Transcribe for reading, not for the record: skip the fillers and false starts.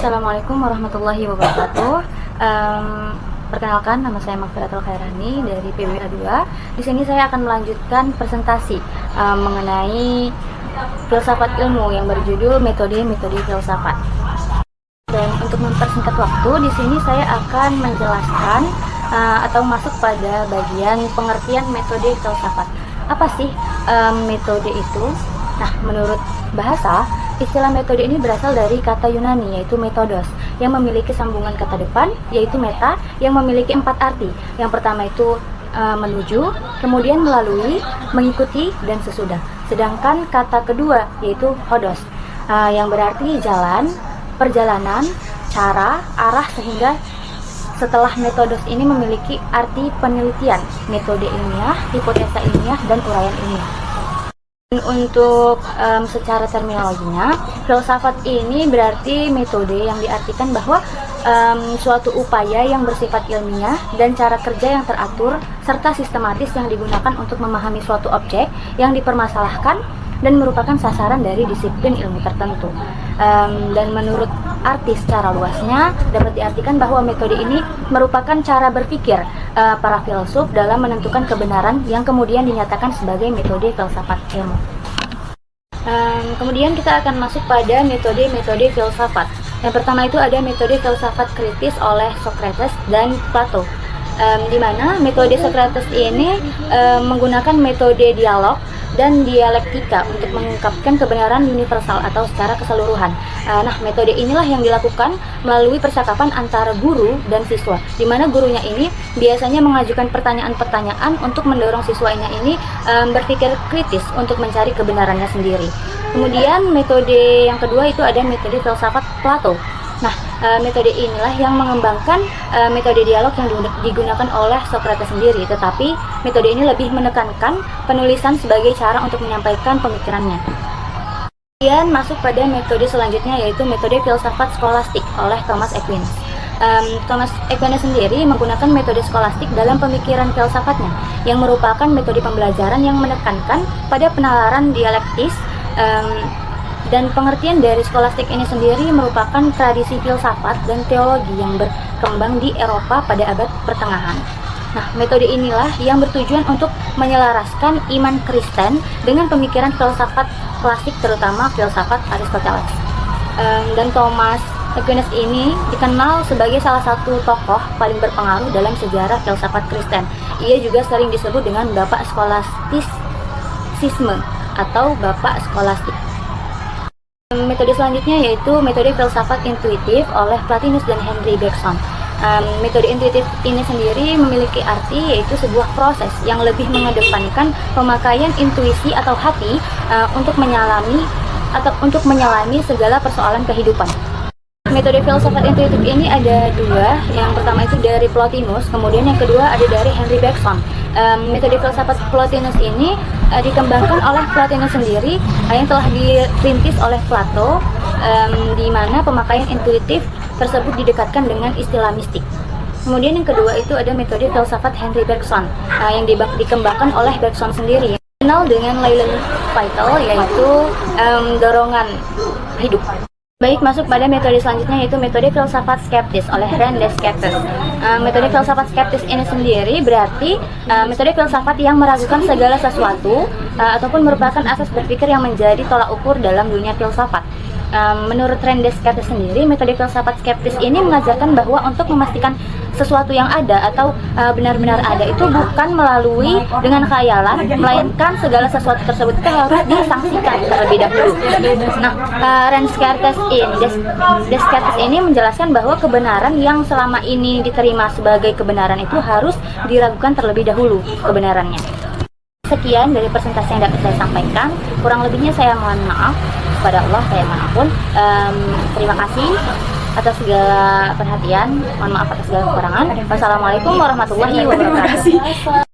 Assalamualaikum warahmatullahi wabarakatuh. Perkenalkan, nama saya Magfiratul Khairani dari PWA 2. Di sini saya akan melanjutkan presentasi mengenai filsafat ilmu yang berjudul metode-metode filsafat. Dan untuk mempersingkat waktu, di sini saya akan menjelaskan atau masuk pada bagian pengertian metode filsafat. Apa sih metode itu? Nah, menurut bahasa, istilah metode ini berasal dari kata Yunani, yaitu metodos, yang memiliki sambungan kata depan, yaitu meta, yang memiliki 4 arti. Yang pertama itu menuju, kemudian melalui, mengikuti, dan sesudah. Sedangkan kata kedua, yaitu hodos, yang berarti jalan, perjalanan, cara, arah, sehingga setelah metodos ini memiliki arti penelitian, metode ilmiah, hipotesa ilmiah, dan uraian ilmiah. Untuk secara terminologinya, filsafat ini berarti metode yang diartikan bahwa suatu upaya yang bersifat ilmiah dan cara kerja yang teratur serta sistematis yang digunakan untuk memahami suatu objek yang dipermasalahkan dan merupakan sasaran dari disiplin ilmu tertentu. Dan menurut arti secara luasnya dapat diartikan bahwa metode ini merupakan cara berpikir para filsuf dalam menentukan kebenaran yang kemudian dinyatakan sebagai metode filsafat ilmu. Kemudian kita akan masuk pada metode-metode filsafat. Yang pertama itu ada metode filsafat kritis oleh Socrates dan Plato, di mana metode Socrates ini menggunakan metode dialog dan dialektika untuk mengungkapkan kebenaran universal atau secara keseluruhan. Nah, metode inilah yang dilakukan melalui percakapan antara guru dan siswa, di mana gurunya ini biasanya mengajukan pertanyaan-pertanyaan untuk mendorong siswanya ini berpikir kritis untuk mencari kebenarannya sendiri. Kemudian metode yang kedua itu ada metode filsafat Plato. Nah, metode inilah yang mengembangkan metode dialog yang digunakan oleh Socrates sendiri, tetapi metode ini lebih menekankan penulisan sebagai cara untuk menyampaikan pemikirannya. Kemudian masuk pada metode selanjutnya, yaitu metode filsafat skolastik oleh Thomas Aquinas. Thomas Aquinas sendiri menggunakan metode skolastik dalam pemikiran filsafatnya, yang merupakan metode pembelajaran yang menekankan pada penalaran dialektis. Dan pengertian dari skolastik ini sendiri merupakan tradisi filsafat dan teologi yang berkembang di Eropa pada abad pertengahan. Nah, metode inilah yang bertujuan untuk menyelaraskan iman Kristen dengan pemikiran filsafat klasik, terutama filsafat Aristoteles. Dan Thomas Aquinas ini dikenal sebagai salah satu tokoh paling berpengaruh dalam sejarah filsafat Kristen. Ia juga sering disebut dengan Bapak Skolastisisme atau Bapak Skolastik. Metode selanjutnya yaitu metode filsafat intuitif oleh Plotinus dan Henry Bergson. Metode intuitif ini sendiri memiliki arti yaitu sebuah proses yang lebih mengedepankan pemakaian intuisi atau hati untuk menyelami segala persoalan kehidupan. Metode filsafat intuitif ini ada dua. Yang pertama itu dari Plotinus, kemudian yang kedua ada dari Henry Bergson. Metode filsafat Plotinus ini dikembangkan oleh Plotinus sendiri, yang telah dirintis oleh Plato, di mana pemakaian intuitif tersebut didekatkan dengan istilah mistik. Kemudian yang kedua itu ada metode filsafat Henry Bergson, yang dikembangkan oleh Bergson sendiri, dikenal dengan Leyland Vital, yaitu dorongan hidup. Baik, masuk pada metode selanjutnya, yaitu metode filsafat skeptis oleh René Descartes. Metode filsafat skeptis ini sendiri berarti metode filsafat yang meragukan segala sesuatu ataupun merupakan asas berpikir yang menjadi tolak ukur dalam dunia filsafat. Menurut René Descartes sendiri, metode filsafat skeptis ini mengajarkan bahwa untuk memastikan sesuatu yang ada atau benar-benar ada itu bukan melalui dengan khayalan, melainkan segala sesuatu tersebut itu harus disangsikan terlebih dahulu. Nah, René Descartes ini menjelaskan bahwa kebenaran yang selama ini diterima sebagai kebenaran itu harus diragukan terlebih dahulu kebenarannya. Sekian dari presentasi yang dapat saya sampaikan. Kurang lebihnya saya mohon maaf kepada Allah, saya mohon ampun. Terima kasih atas segala perhatian. Mohon maaf atas segala kekurangan. Wassalamualaikum warahmatullahi wabarakatuh.